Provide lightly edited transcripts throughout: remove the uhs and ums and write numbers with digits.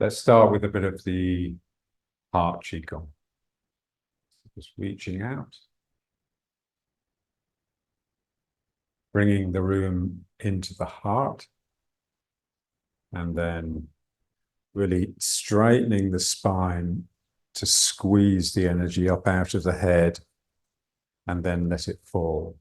Let's start with a bit of the heart qigong. Just reaching out, bringing the room into the heart, and then really straightening the spine to squeeze the energy up out of the head and then let it fall.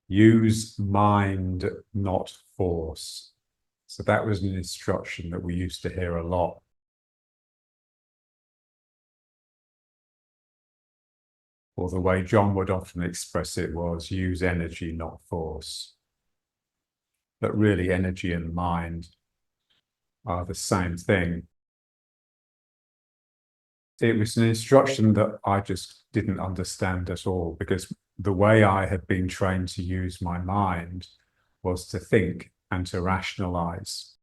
Use mind, not force. So that was an instruction that we used to hear a lot. Or the way John would often express it was use energy, not force. But really, energy and mind are the same thing. It was an instruction that I just didn't understand at all, because the way I had been trained to use my mind was to think and to rationalize.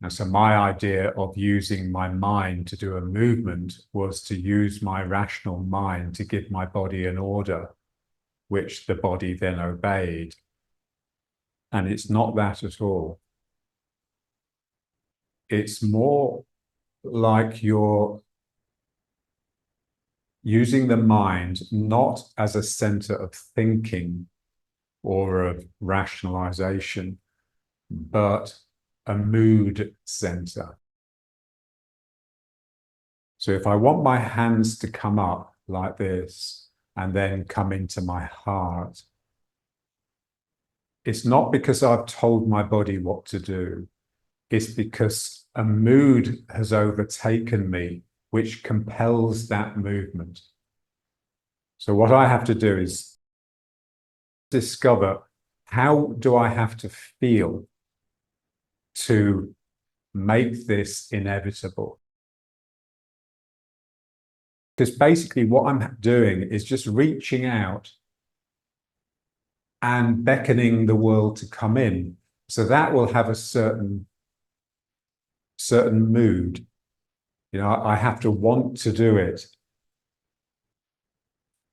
And so my idea of using my mind to do a movement was to use my rational mind to give my body an order, which the body then obeyed. And it's not that at all. It's more like you're using the mind not as a center of thinking or of rationalization, but a mood center. So if I want my hands to come up like this and then come into my heart, it's not because I've told my body what to do. It's because a mood has overtaken me, which compels that movement. So what I have to do is discover, how do I have to feel to make this inevitable? Because basically what I'm doing is just reaching out and beckoning the world to come in. So that will have a certain mood. You know, I have to want to do it.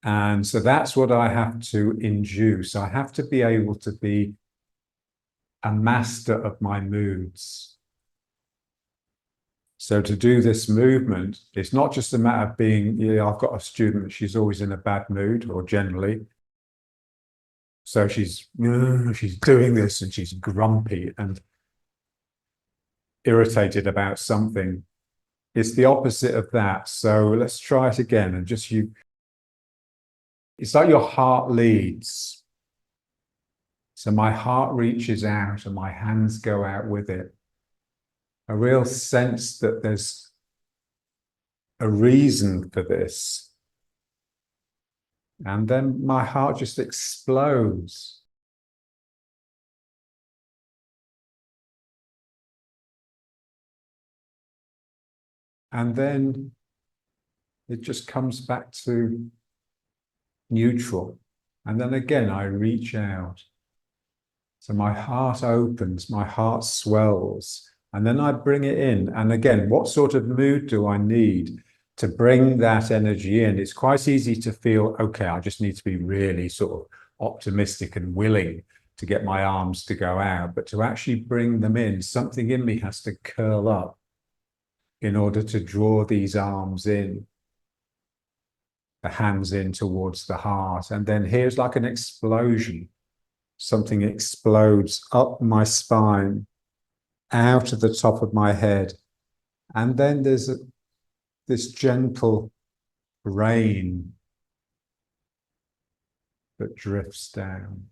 And so that's what I have to induce. I have to be able to be a master of my moods. So to do this movement, it's not just a matter of being, you know, I've got a student, she's always in a bad mood, or generally. So she's doing this and she's grumpy and irritated about something. It's the opposite of that. So let's try it again. And just it's like your heart leads. So my heart reaches out and my hands go out with it. A real sense that there's a reason for this. And then my heart just explodes. And then it just comes back to neutral. And then again, I reach out. So my heart opens, my heart swells, and then I bring it in. And again, what sort of mood do I need to bring that energy in? It's quite easy to feel, okay, I just need to be really sort of optimistic and willing to get my arms to go out. But to actually bring them in, something in me has to curl up in order to draw these arms in, the hands in towards the heart. And then here's like an explosion. Something explodes up my spine, out of the top of my head. And then there's this gentle rain that drifts down.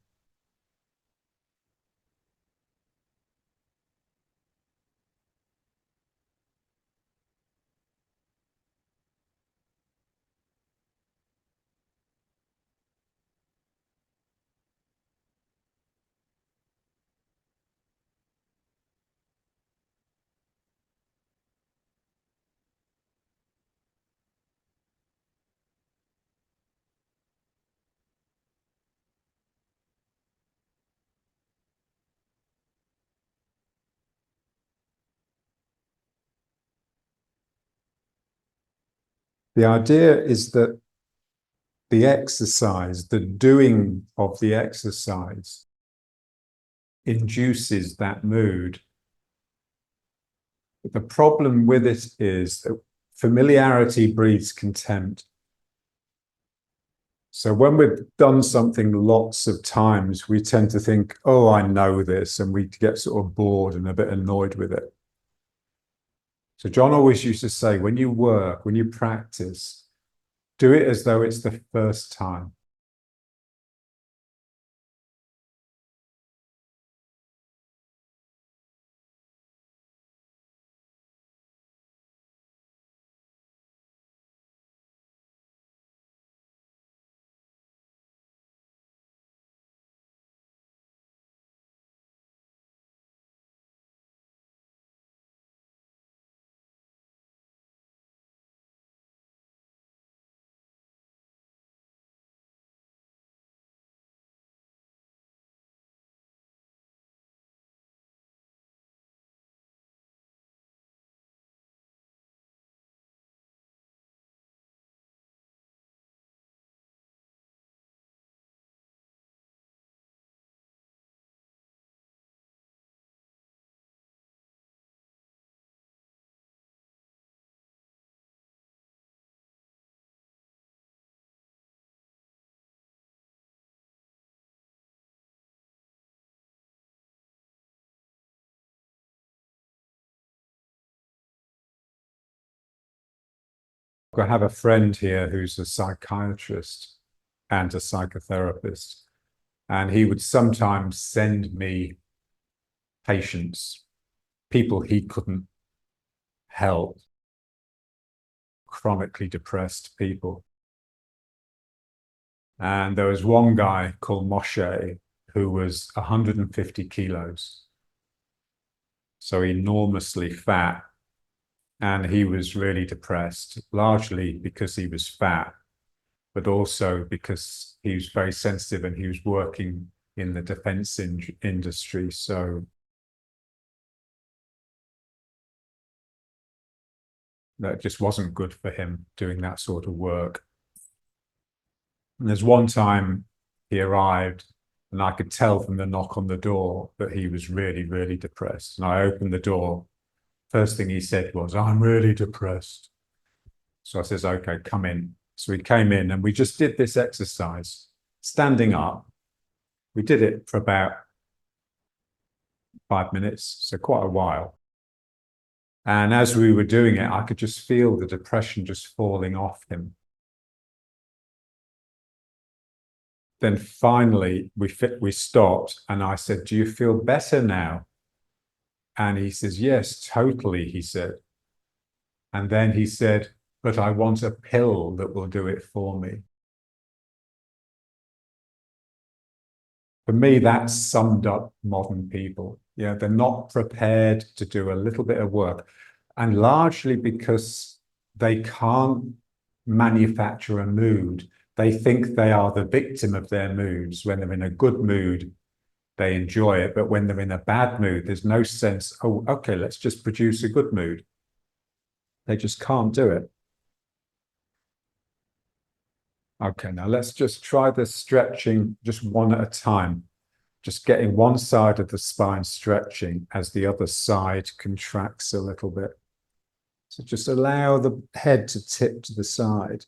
The idea is that the exercise, the doing of the exercise, induces that mood. But the problem with it is that familiarity breeds contempt. So when we've done something lots of times, we tend to think, oh, I know this, and we get sort of bored and a bit annoyed with it. So John always used to say, when you work, when you practice, do it as though it's the first time. I have a friend here who's a psychiatrist and a psychotherapist, and he would sometimes send me patients, people he couldn't help, chronically depressed people. And there was one guy called Moshe who was 150 kilos, so enormously fat. And he was really depressed, largely because he was fat, but also because he was very sensitive and he was working in the defense industry. So that just wasn't good for him doing that sort of work. And there's one time he arrived and I could tell from the knock on the door that he was really, really depressed. And I opened the door. First thing he said was, "I'm really depressed." So I says, "Okay, come in." So we came in and we just did this exercise, standing up. We did it for about 5 minutes, so quite a while. And as we were doing it, I could just feel the depression just falling off him. Then finally we stopped and I said, "Do you feel better now?" And he says, "Yes, totally," he said. And then he said, "But I want a pill that will do it for me." For me, that summed up modern people. Yeah, they're not prepared to do a little bit of work, and largely because they can't manufacture a mood. They think they are the victim of their moods. When they're in a good mood, they enjoy it. But when they're in a bad mood, there's no sense, oh, okay, let's just produce a good mood. They just can't do it. Okay, now let's just try the stretching just one at a time. Just getting one side of the spine stretching as the other side contracts a little bit. So just allow the head to tip to the side.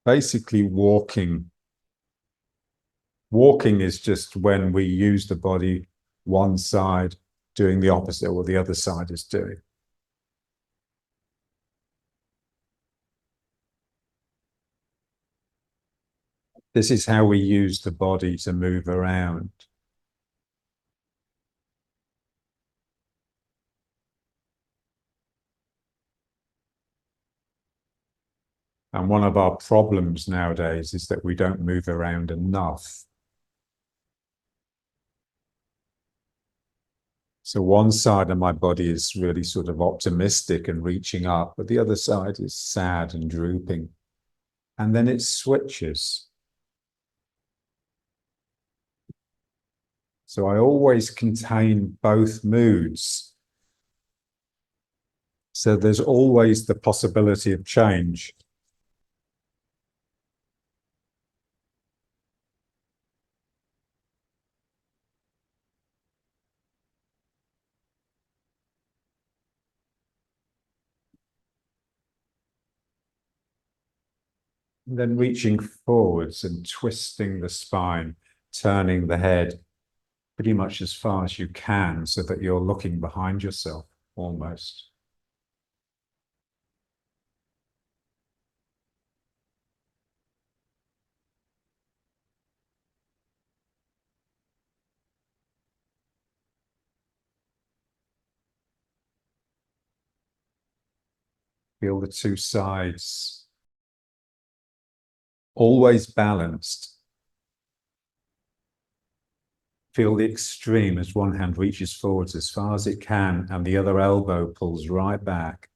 Basically, walking is just when we use the body one side doing the opposite what the other side is doing. This is how we use the body to move around. And one of our problems nowadays is that we don't move around enough. So one side of my body is really sort of optimistic and reaching up, but the other side is sad and drooping. And then it switches. So I always contain both moods. So there's always the possibility of change. And then reaching forwards and twisting the spine, turning the head. pretty much as far as you can so that you're looking behind yourself almost. Feel the two sides always balanced. Feel the extreme as one hand reaches forwards as far as it can and the other elbow pulls right back.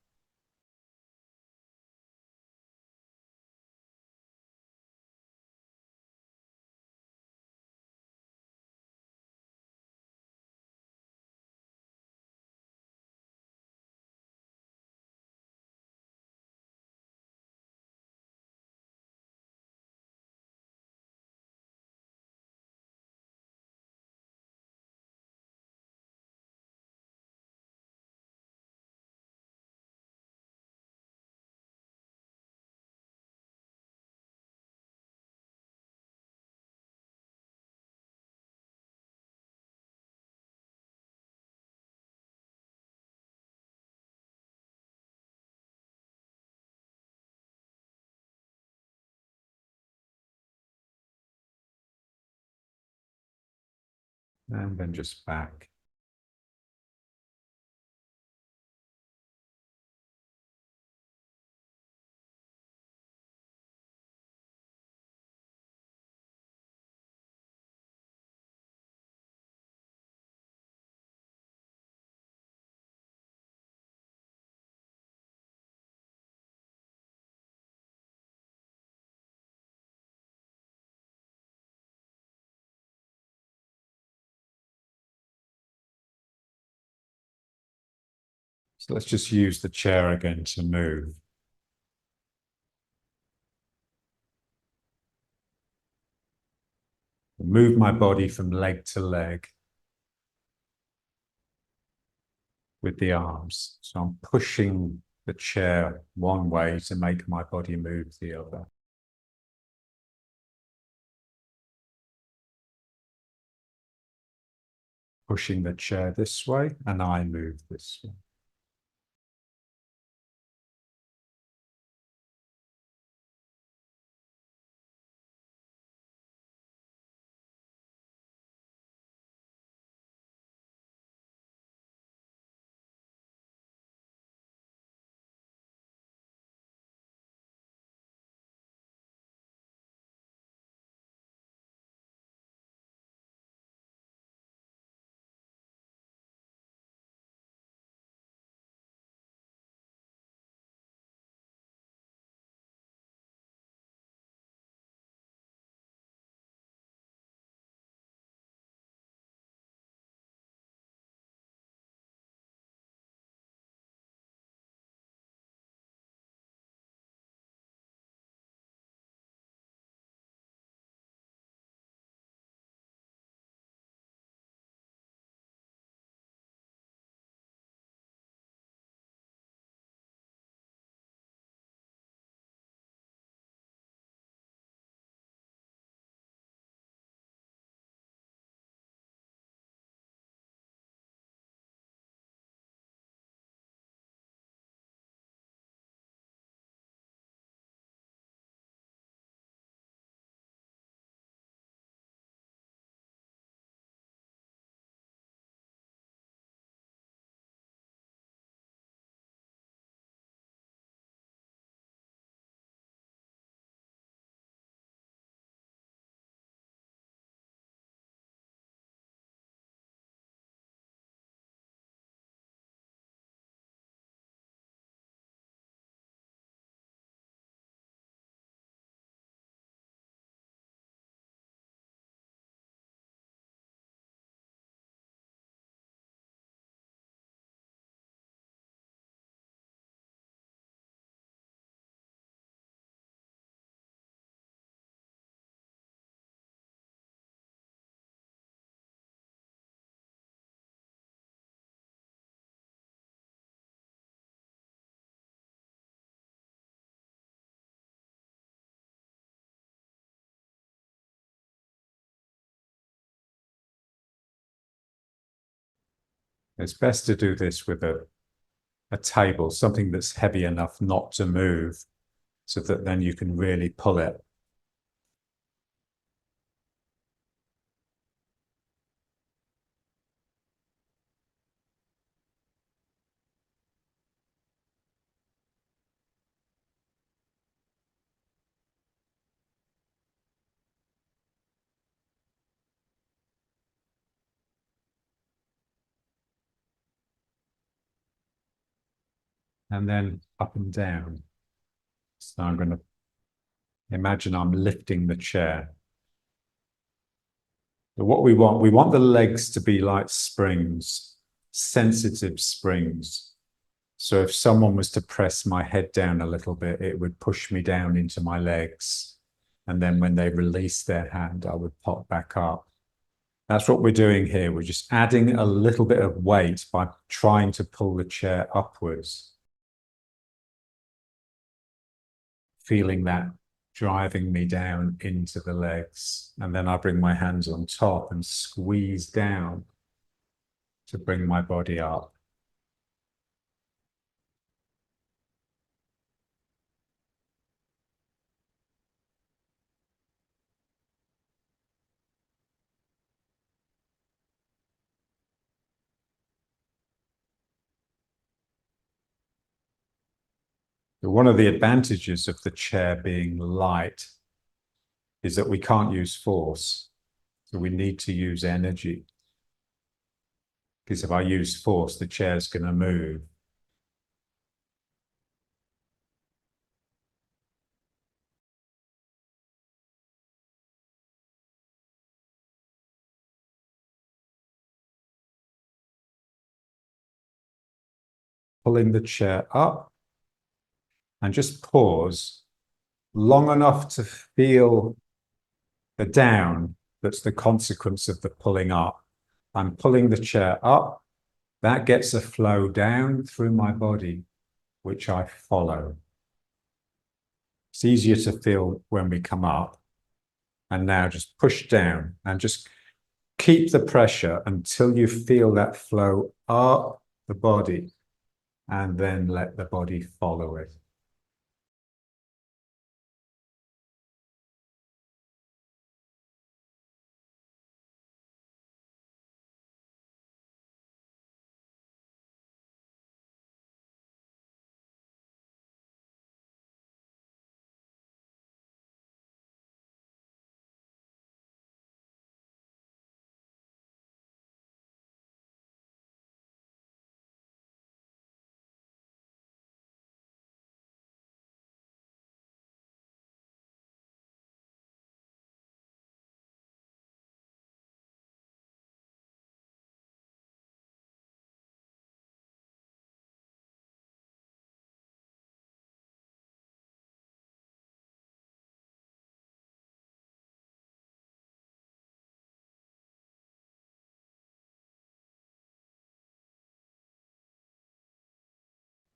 And then just back. So let's just use the chair again to move. Move my body from leg to leg with the arms. So I'm pushing the chair one way to make my body move the other. Pushing the chair this way and I move this way. It's best to do this with a table, something that's heavy enough not to move, so that then you can really pull it. And then up and down. So I'm going to imagine I'm lifting the chair. But what we want the legs to be like springs, sensitive springs. So if someone was to press my head down a little bit, it would push me down into my legs. And then when they release their hand, I would pop back up. That's what we're doing here. We're just adding a little bit of weight by trying to pull the chair upwards. Feeling that driving me down into the legs. And then I bring my hands on top and squeeze down to bring my body up. One of the advantages of the chair being light is that we can't use force. So we need to use energy. Because if I use force, the chair's going to move. Pulling the chair up and just pause long enough to feel the down that's the consequence of the pulling up. I'm pulling the chair up. That gets a flow down through my body, which I follow. It's easier to feel when we come up. And now just push down and just keep the pressure until you feel that flow up the body, and then let the body follow it.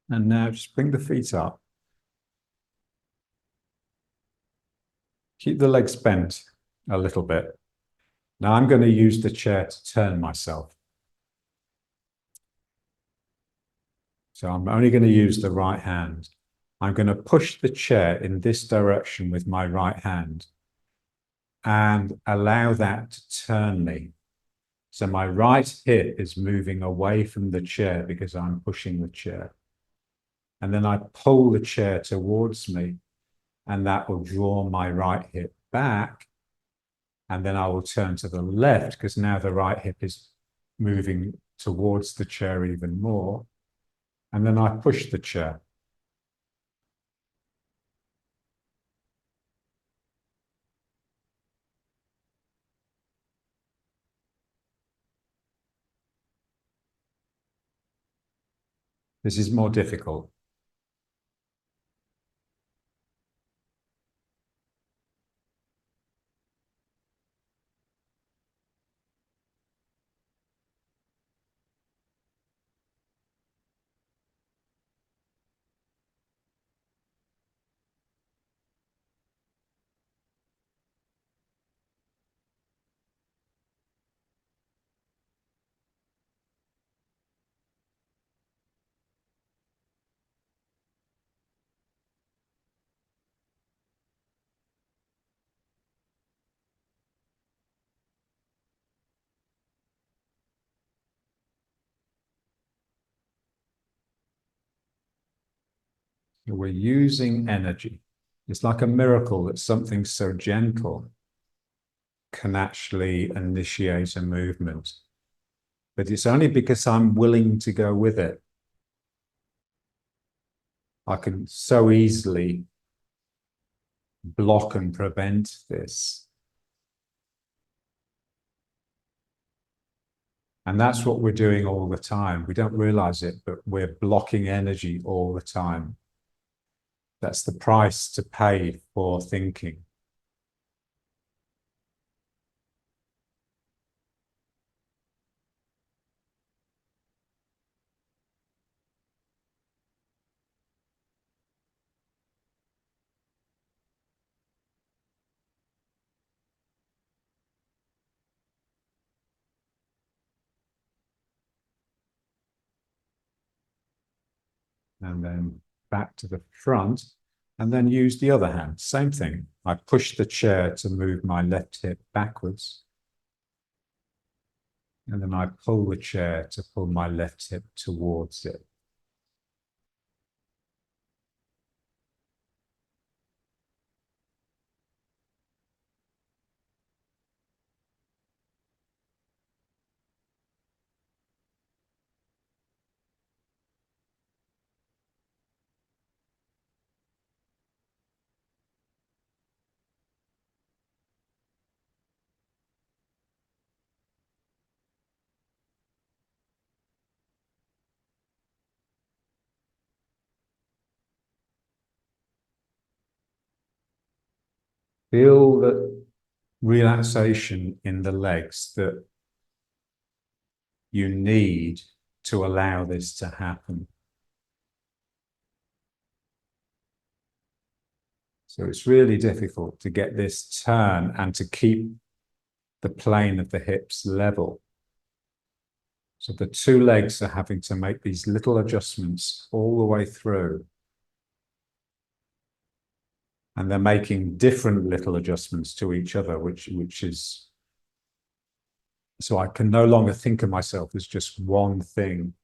And now just bring the feet up. Keep the legs bent a little bit. Now I'm going to use the chair to turn myself. So I'm only going to use the right hand. I'm going to push the chair in this direction with my right hand and allow that to turn me. So my right hip is moving away from the chair because I'm pushing the chair. And then I pull the chair towards me, and that will draw my right hip back. And then I will turn to the left because now the right hip is moving towards the chair even more. And then I push the chair. This is more difficult. We're using energy. It's like a miracle that something so gentle can actually initiate a movement. But it's only because I'm willing to go with it. I can so easily block and prevent this. And that's what we're doing all the time. We don't realize it, but we're blocking energy all the time. That's the price to pay for thinking. And then back to the front, and then use the other hand. Same thing. I push the chair to move my left hip backwards. And then I pull the chair to pull my left hip towards it. Feel that relaxation in the legs that you need to allow this to happen. So it's really difficult to get this turn and to keep the plane of the hips level. So the two legs are having to make these little adjustments all the way through. And they're making different little adjustments to each other, which is, so I can no longer think of myself as just one thing.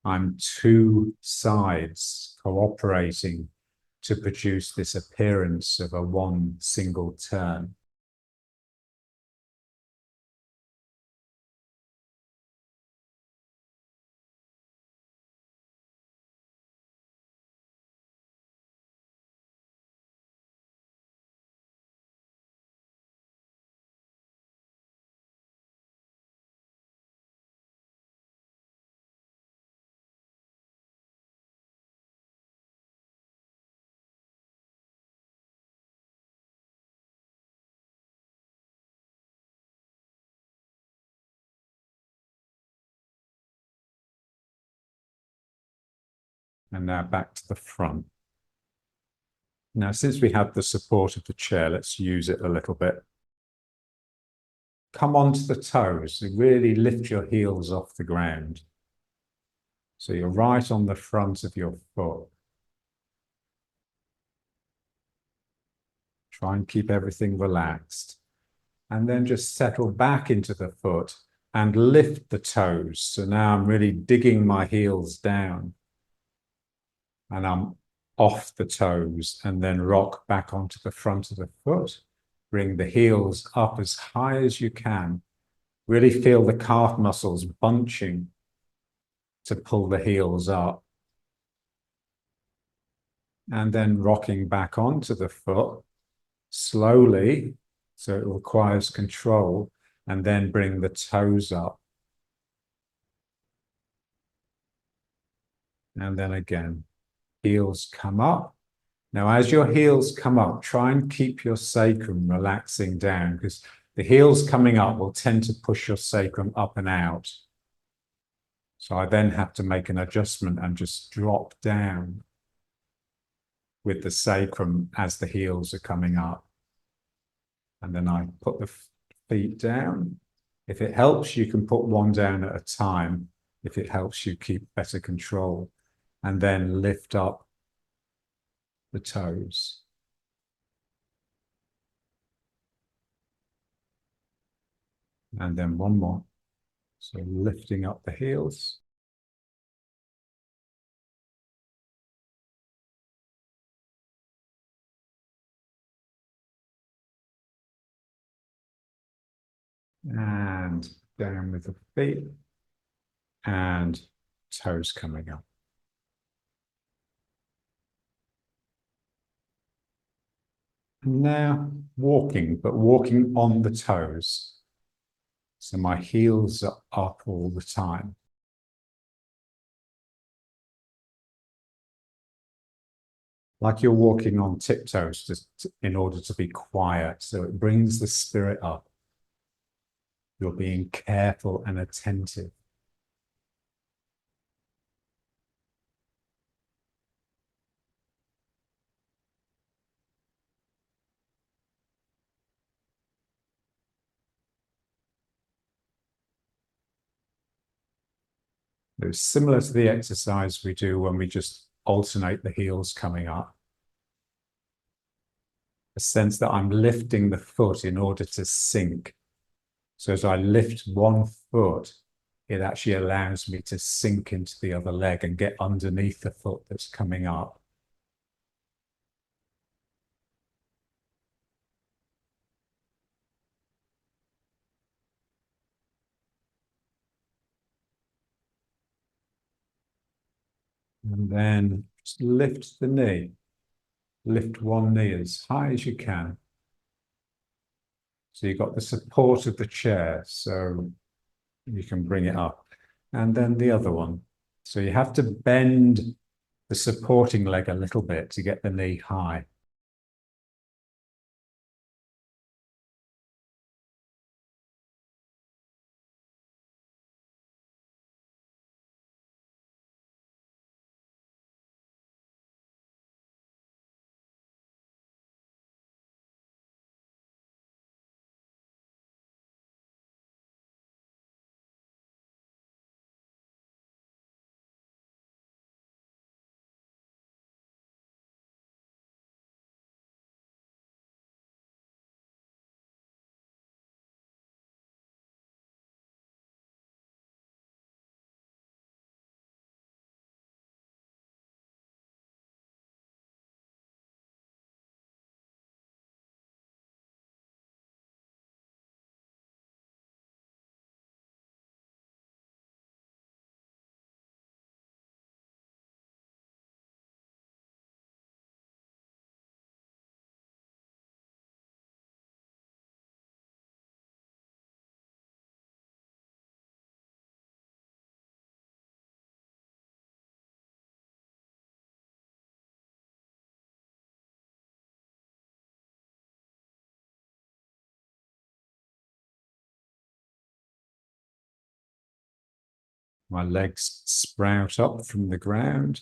I'm two sides cooperating to produce this appearance of a one single turn. And now back to the front. Now, since we have the support of the chair, let's use it a little bit. Come onto the toes, so really lift your heels off the ground. So you're right on the front of your foot. Try and keep everything relaxed. And then just settle back into the foot and lift the toes. So now I'm really digging my heels down. And I'm off the toes, and then rock back onto the front of the foot. Bring the heels up as high as you can. Really feel the calf muscles bunching to pull the heels up. And then rocking back onto the foot slowly, so it requires control, and then bring the toes up. And then again, heels come up. Now, as your heels come up, try and keep your sacrum relaxing down, because the heels coming up will tend to push your sacrum up and out. So I then have to make an adjustment and just drop down with the sacrum as the heels are coming up. And then I put the feet down. If it helps, you can put one down at a time, if it helps you keep better control. And then lift up the toes. And then one more. So lifting up the heels. and down with the feet and toes coming up. Now walking, but walking on the toes. So my heels are up all the time. Like you're walking on tiptoes just in order to be quiet. So it brings the spirit up. You're being careful and attentive. It's similar to the exercise we do when we just alternate the heels coming up. A sense that I'm lifting the foot in order to sink. So as I lift one foot, it actually allows me to sink into the other leg and get underneath the foot that's coming up. And then just lift the knee. Lift one knee as high as you can. So you've got the support of the chair, so you can bring it up. And then the other one. So you have to bend the supporting leg a little bit to get the knee high. My legs sprout up from the ground,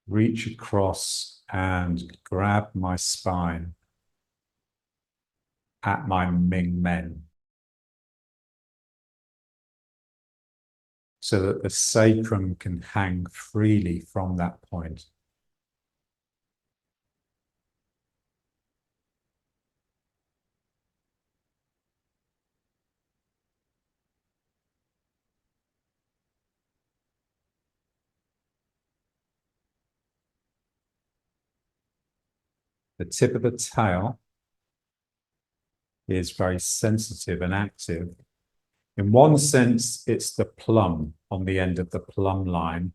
reach across and grab my spine at my Ming Men, so that the sacrum can hang freely from that point. The tip of the tail is very sensitive and active. In one sense, it's the plumb on the end of the plumb line,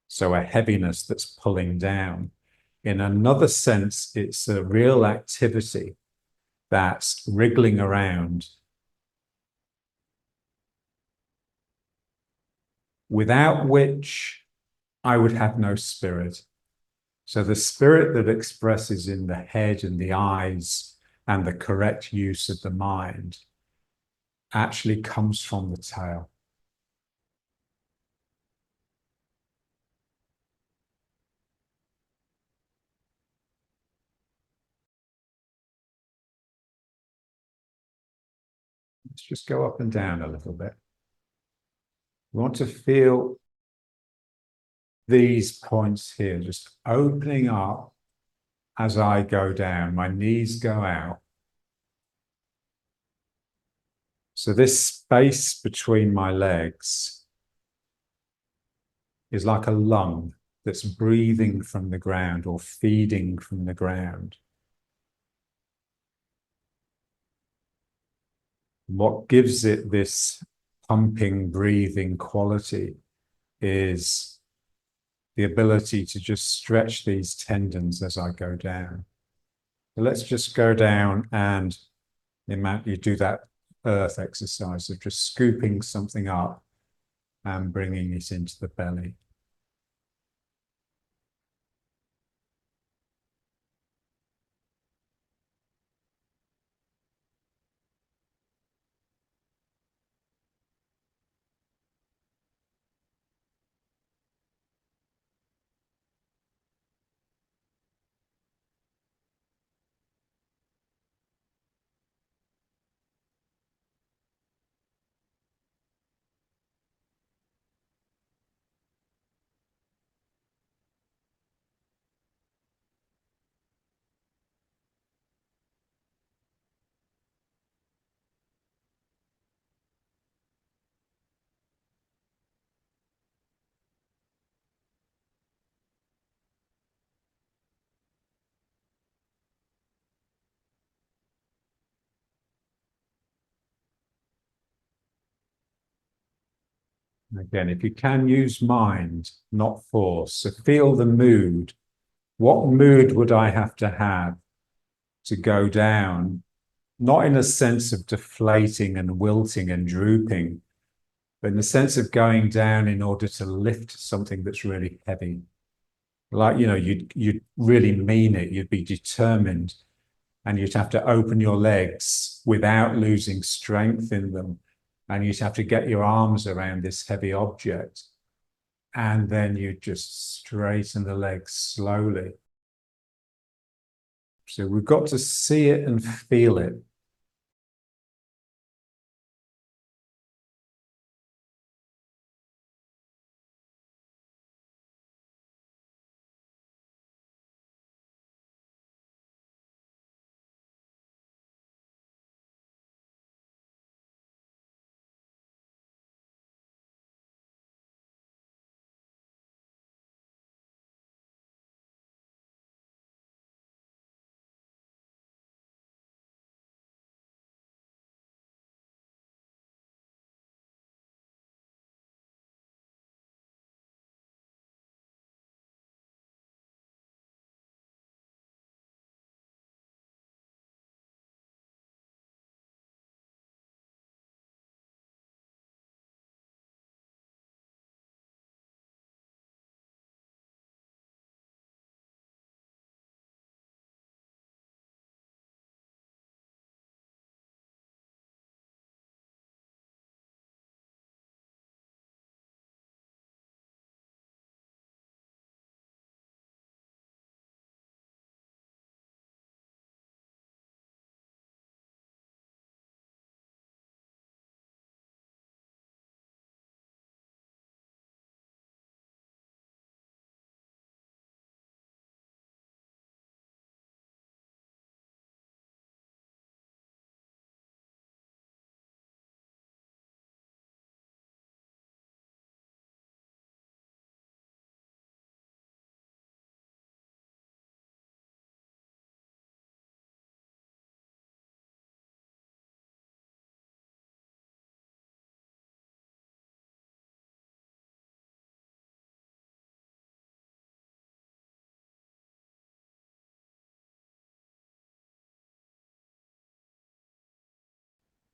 so a heaviness that's pulling down. In another sense, it's a real activity that's wriggling around, without which I would have no spirit. So the spirit that expresses in the head and the eyes and the correct use of the mind actually comes from the tail. Let's just go up and down a little bit. We want to feel these points here, just opening up as I go down. My knees go out. So this space between my legs is like a lung that's breathing from the ground or feeding from the ground. What gives it this pumping, breathing quality is the ability to just stretch these tendons as I go down. So let's just go down and you do that earth exercise of just scooping something up and bringing it into the belly. Again, if you can, use mind, not force. So feel the mood. What mood would I have to go down? Not in a sense of deflating and wilting and drooping, but in the sense of going down in order to lift something that's really heavy. Like, you'd really mean it. You'd be determined, and you'd have to open your legs without losing strength in them. And you'd have to get your arms around this heavy object. And then you just straighten the legs slowly. So we've got to see it and feel it.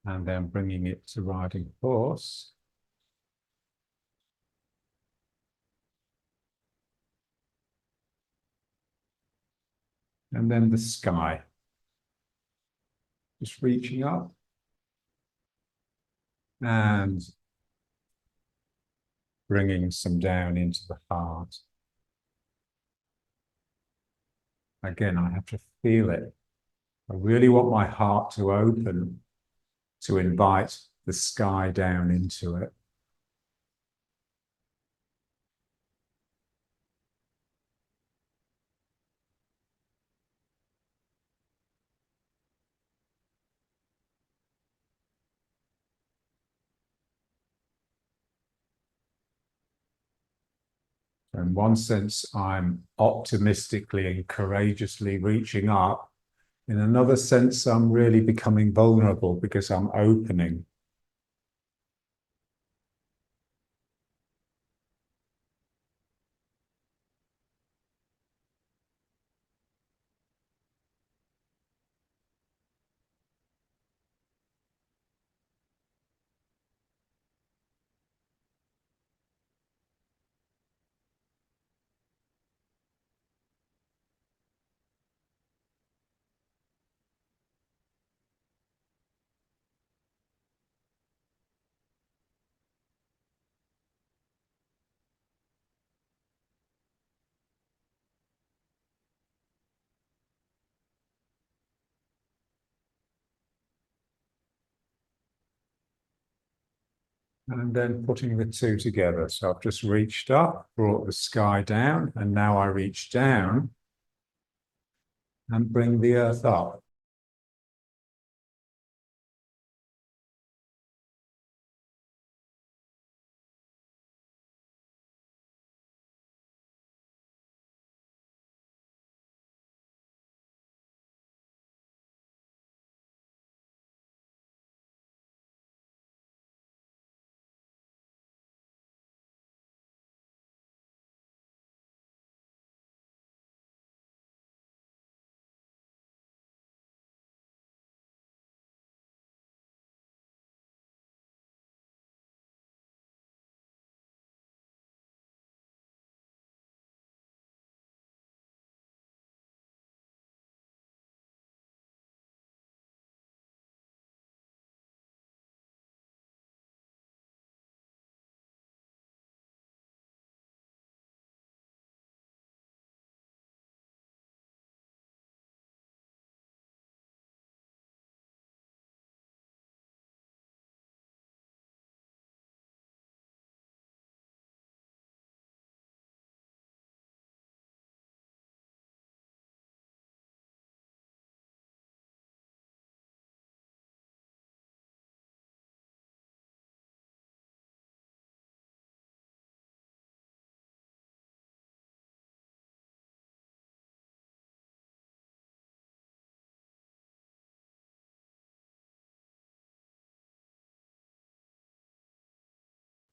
And then bringing it to riding horse. And then the sky. Just reaching up. And bringing some down into the heart. Again, I have to feel it. I really want my heart to open to invite the sky down into it. So in one sense, I'm optimistically and courageously reaching up In another sense, I'm really becoming vulnerable because I'm opening. And then putting the two together. So I've just reached up, brought the sky down, and now I reach down and bring the earth up.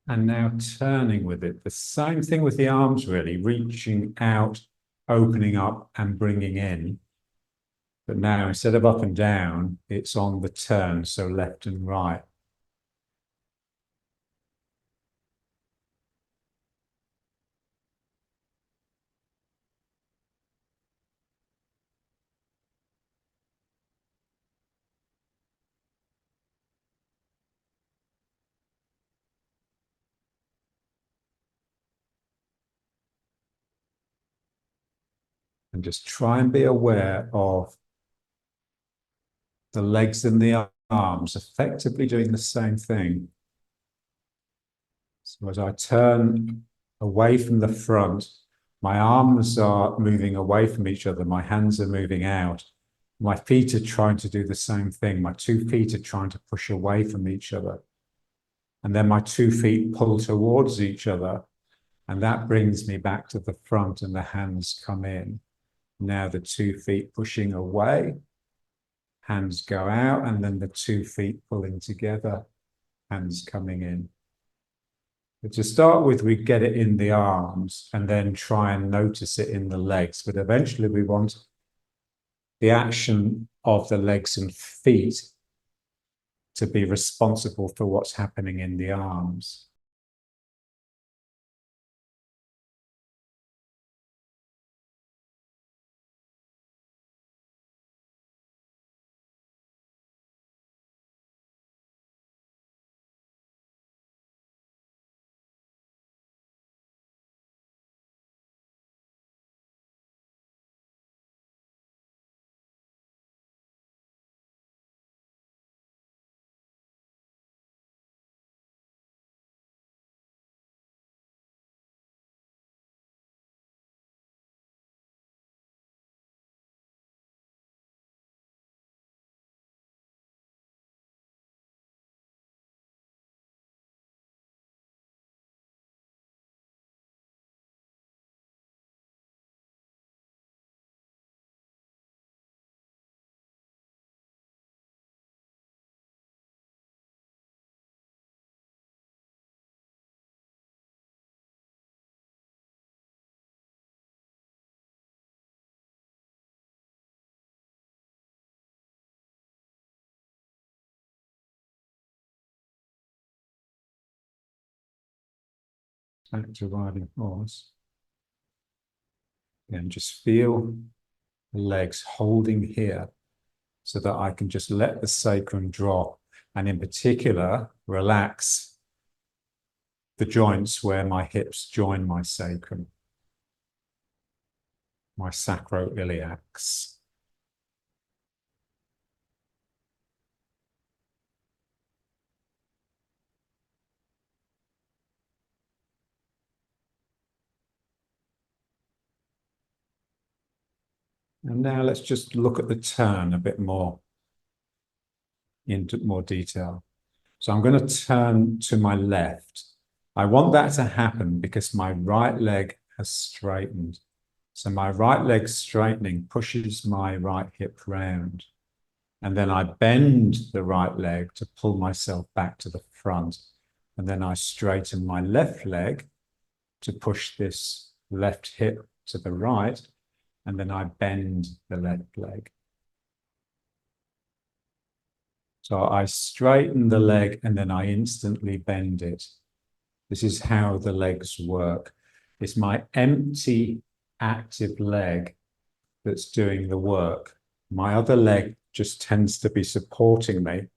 And now turning with it. The same thing with the arms, really, reaching out, opening up, and bringing in. But now instead of up and down, it's on the turn, so left and right. And just try and be aware of the legs and the arms effectively doing the same thing. So as I turn away from the front, my arms are moving away from each other. My hands are moving out. My feet are trying to do the same thing. My 2 feet are trying to push away from each other. And then my 2 feet pull towards each other. And that brings me back to the front and the hands come in. Now the 2 feet pushing away, hands go out, and then the 2 feet pulling together, hands coming in. But to start with, we get it in the arms and then try and notice it in the legs. But eventually we want the action of the legs and feet to be responsible for what's happening in the arms. back to riding horse. And just feel the legs holding here so that I can just let the sacrum drop, and in particular, relax the joints where my hips join my sacrum, my sacroiliacs. And now let's just look at the turn a bit more into more detail. So I'm going to turn to my left. I want that to happen because my right leg has straightened. So my right leg straightening pushes my right hip round. And then I bend the right leg to pull myself back to the front. And then I straighten my left leg to push this left hip to the right. And then I bend the left leg. So I straighten the leg and then I instantly bend it. This is how the legs work. It's my empty, active leg that's doing the work. My other leg just tends to be supporting me.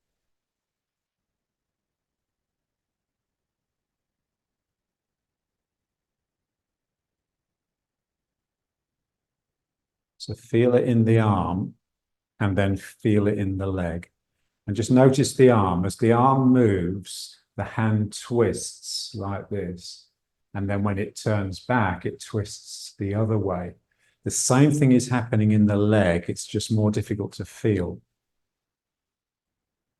So feel it in the arm and then feel it in the leg. And just notice the arm. As the arm moves, the hand twists like this. And then when it turns back, it twists the other way. The same thing is happening in the leg. It's just more difficult to feel.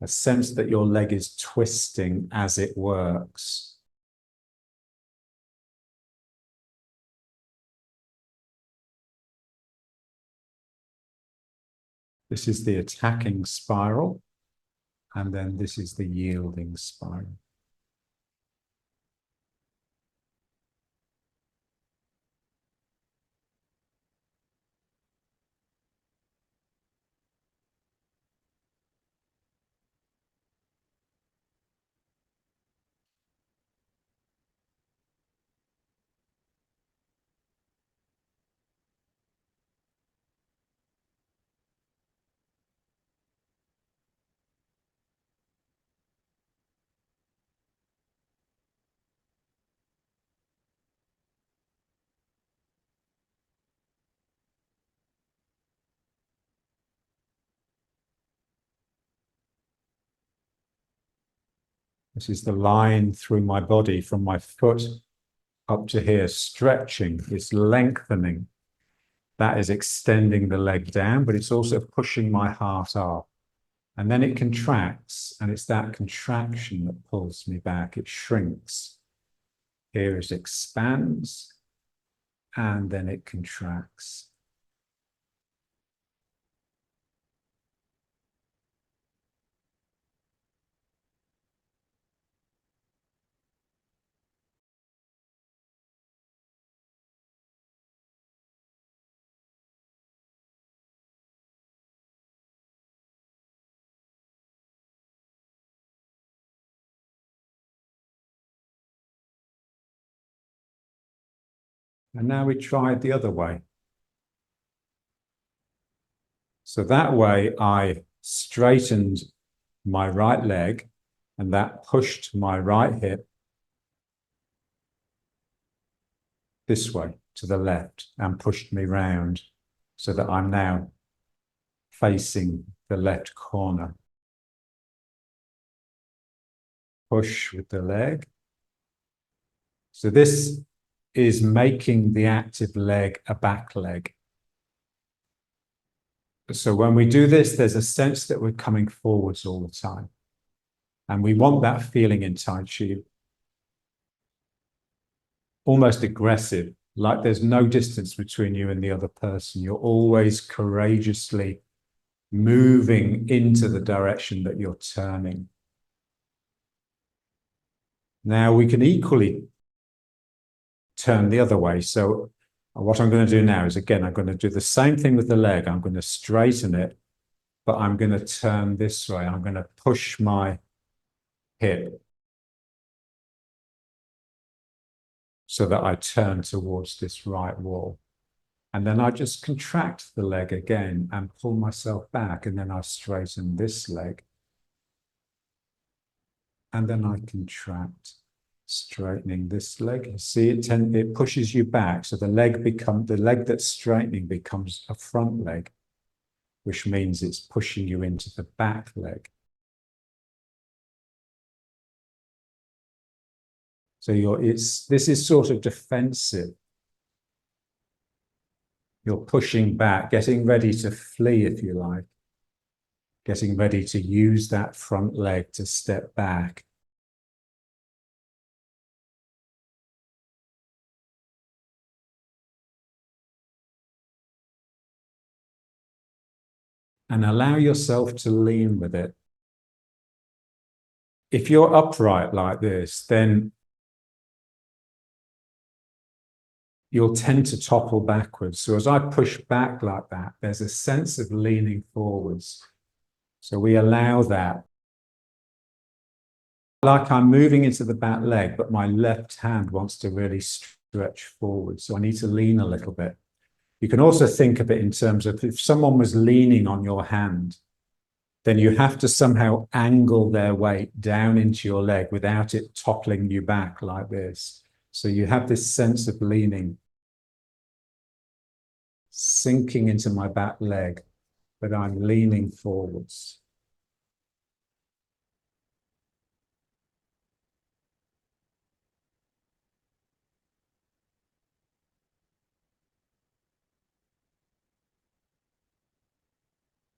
A sense that your leg is twisting as it works. This is the attacking spiral, and then this is the yielding spiral. This is the line through my body from my foot up to here, stretching, it's lengthening. That is extending the leg down, but it's also pushing my heart up. And then it contracts, and it's that contraction that pulls me back. It shrinks. Here it expands, and then it contracts. And now we try it the other way. So that way I straightened my right leg, and that pushed my right hip this way to the left and pushed me round so that I'm now facing the left corner. Push with the leg. So this is making the active leg a back leg. So when we do this, there's a sense that we're coming forwards all the time. And we want that feeling in Tai Chi. Almost aggressive, like there's no distance between you and the other person. You're always courageously moving into the direction that you're turning. Now we can equally turn the other way. So what I'm going to do now is, again, I'm going to do the same thing with the leg. I'm going to straighten it, but I'm going to turn this way. I'm going to push my hip so that I turn towards this right wall. And then I just contract the leg again and pull myself back. And then I straighten this leg. And then I contract, straightening this leg. See, it pushes you back. So the leg that's straightening becomes a front leg, which means it's pushing you into the back leg. So this is sort of defensive. You're pushing back, getting ready to flee, if you like, getting ready to use that front leg to step back. And allow yourself to lean with it. If you're upright like this, then you'll tend to topple backwards. So as I push back like that, there's a sense of leaning forwards. So we allow that. Like I'm moving into the back leg, but my left hand wants to really stretch forward. So I need to lean a little bit. You can also think of it in terms of if someone was leaning on your hand, then you have to somehow angle their weight down into your leg without it toppling you back like this. So you have this sense of leaning, sinking into my back leg, but I'm leaning forwards.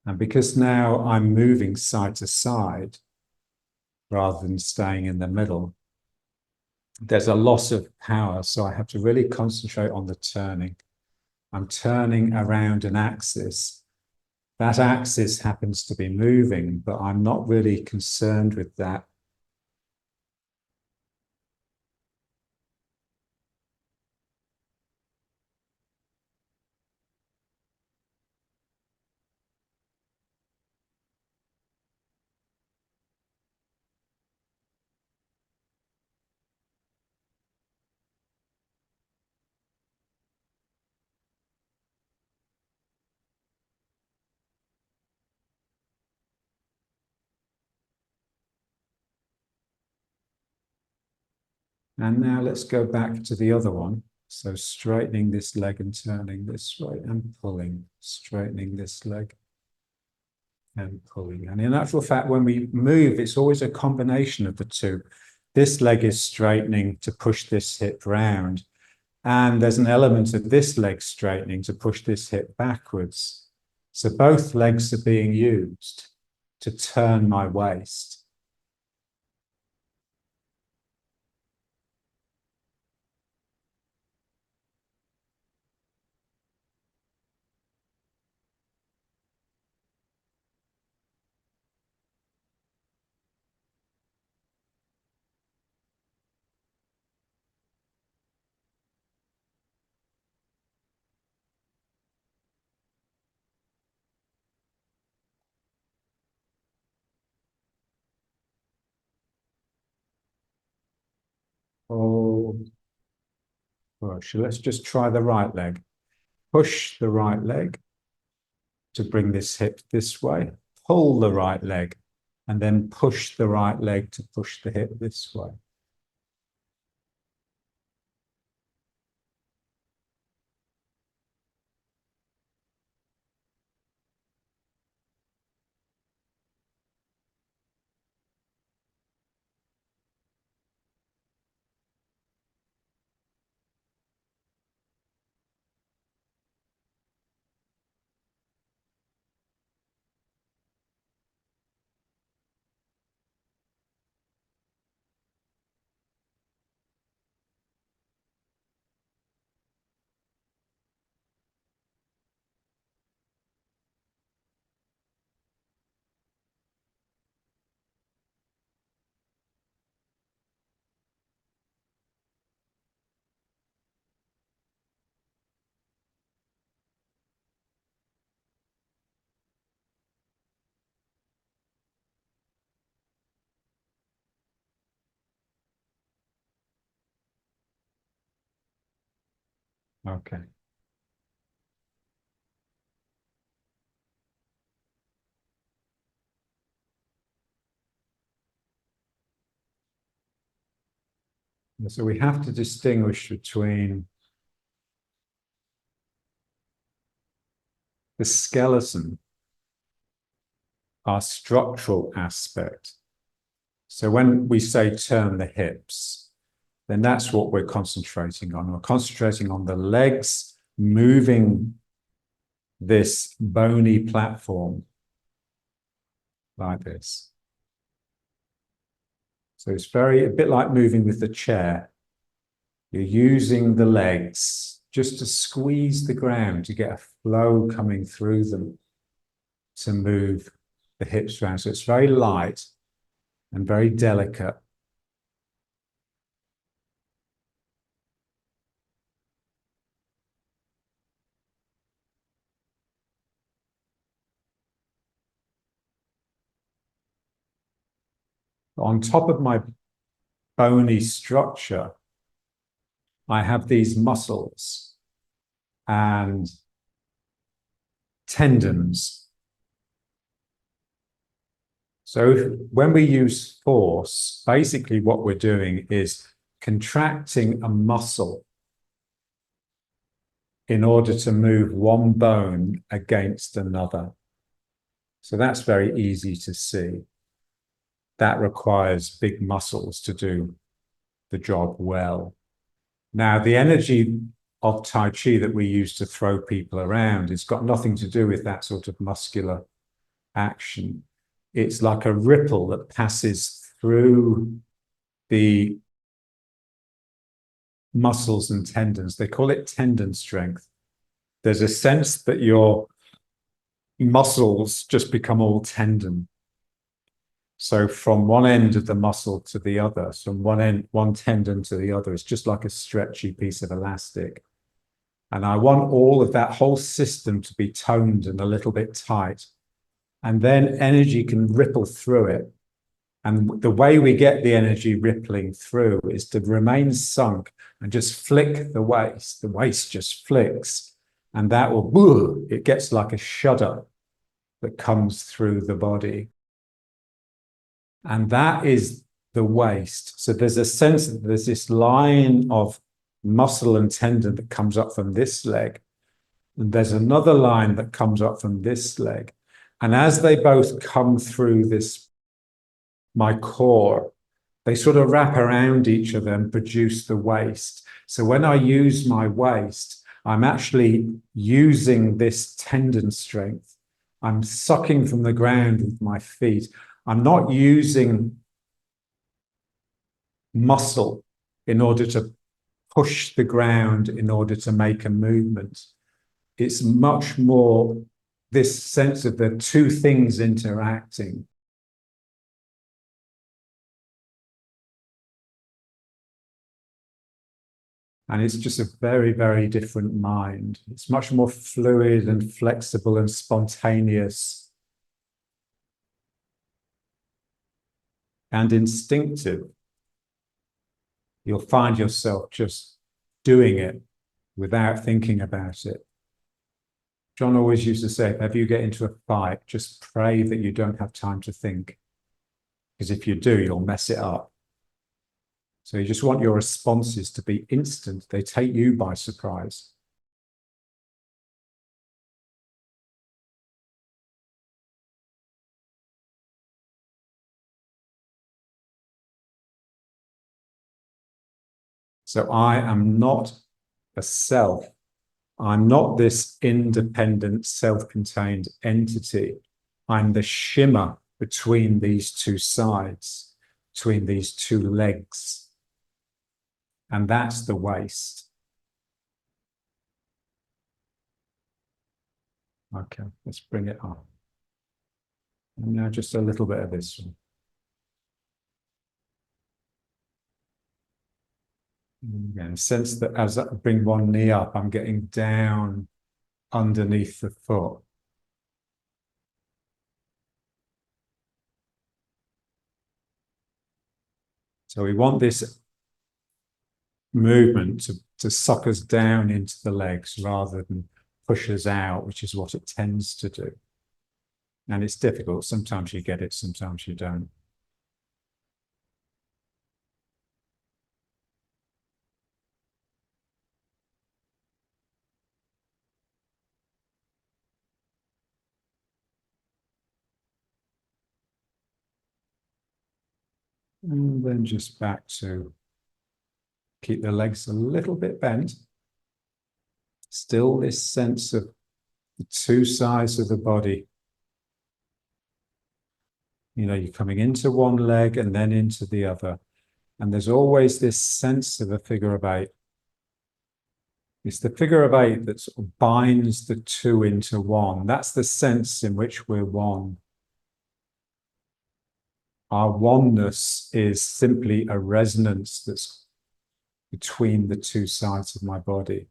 And because now I'm moving side to side rather than staying in the middle, there's a loss of power. So I have to really concentrate on the turning. I'm turning around an axis. That axis happens to be moving, but I'm not really concerned with that. And now let's go back to the other one. So straightening this leg and turning this way and pulling, straightening this leg and pulling. And in actual fact, when we move, it's always a combination of the two. This leg is straightening to push this hip round. And there's an element of this leg straightening to push this hip backwards. So both legs are being used to turn my waist. Oh, push. Let's just try the right leg. Push the right leg to bring this hip this way. Pull the right leg and then push the right leg to push the hip this way. Okay. So we have to distinguish between the skeleton, our structural aspect. So when we say turn the hips, then that's what we're concentrating on. We're concentrating on the legs moving this bony platform like this. So it's a bit like moving with the chair. You're using the legs just to squeeze the ground to get a flow coming through them to move the hips around. So it's very light and very delicate. On top of my bony structure, I have these muscles and tendons. So when we use force, basically what we're doing is contracting a muscle in order to move one bone against another. So that's very easy to see. That requires big muscles to do the job well. Now, the energy of Tai Chi that we use to throw people around, it's got nothing to do with that sort of muscular action. It's like a ripple that passes through the muscles and tendons. They call it tendon strength. There's a sense that your muscles just become all tendon. So from one end of the muscle to the other, from one tendon to the other, it's just like a stretchy piece of elastic. And I want all of that whole system to be toned and a little bit tight. And then energy can ripple through it. And the way we get the energy rippling through is to remain sunk and just flick the waist. The waist just flicks. And that will, it gets like a shudder that comes through the body. And that is the waist. So there's a sense that there's this line of muscle and tendon that comes up from this leg. And there's another line that comes up from this leg. And as they both come through this, my core, they sort of wrap around each other and produce the waist. So when I use my waist, I'm actually using this tendon strength. I'm sucking from the ground with my feet. I'm not using muscle in order to push the ground in order to make a movement. It's much more this sense of the two things interacting. And it's just a very, very different mind. It's much more fluid and flexible and spontaneous and instinctive. You'll find yourself just doing it without thinking about it. John always used to say, if you get into a fight, just pray that you don't have time to think. Because if you do, you'll mess it up. So you just want your responses to be instant. They take you by surprise. So I am not a self. I'm not this independent, self-contained entity. I'm the shimmer between these two sides, between these two legs. And that's the waist. Okay, let's bring it up. And now just a little bit of this one. Again, sense that as I bring one knee up, I'm getting down underneath the foot. So we want this movement to to suck us down into the legs rather than push us out, which is what it tends to do. And it's difficult. Sometimes you get it, sometimes you don't. And then just back to keep the legs a little bit bent. Still this sense of the two sides of the body. You know, you're coming into one leg and then into the other. And there's always this sense of a figure of eight. It's the figure of eight that sort of binds the two into one. That's the sense in which we're one. Our oneness is simply a resonance that's between the two sides of my body.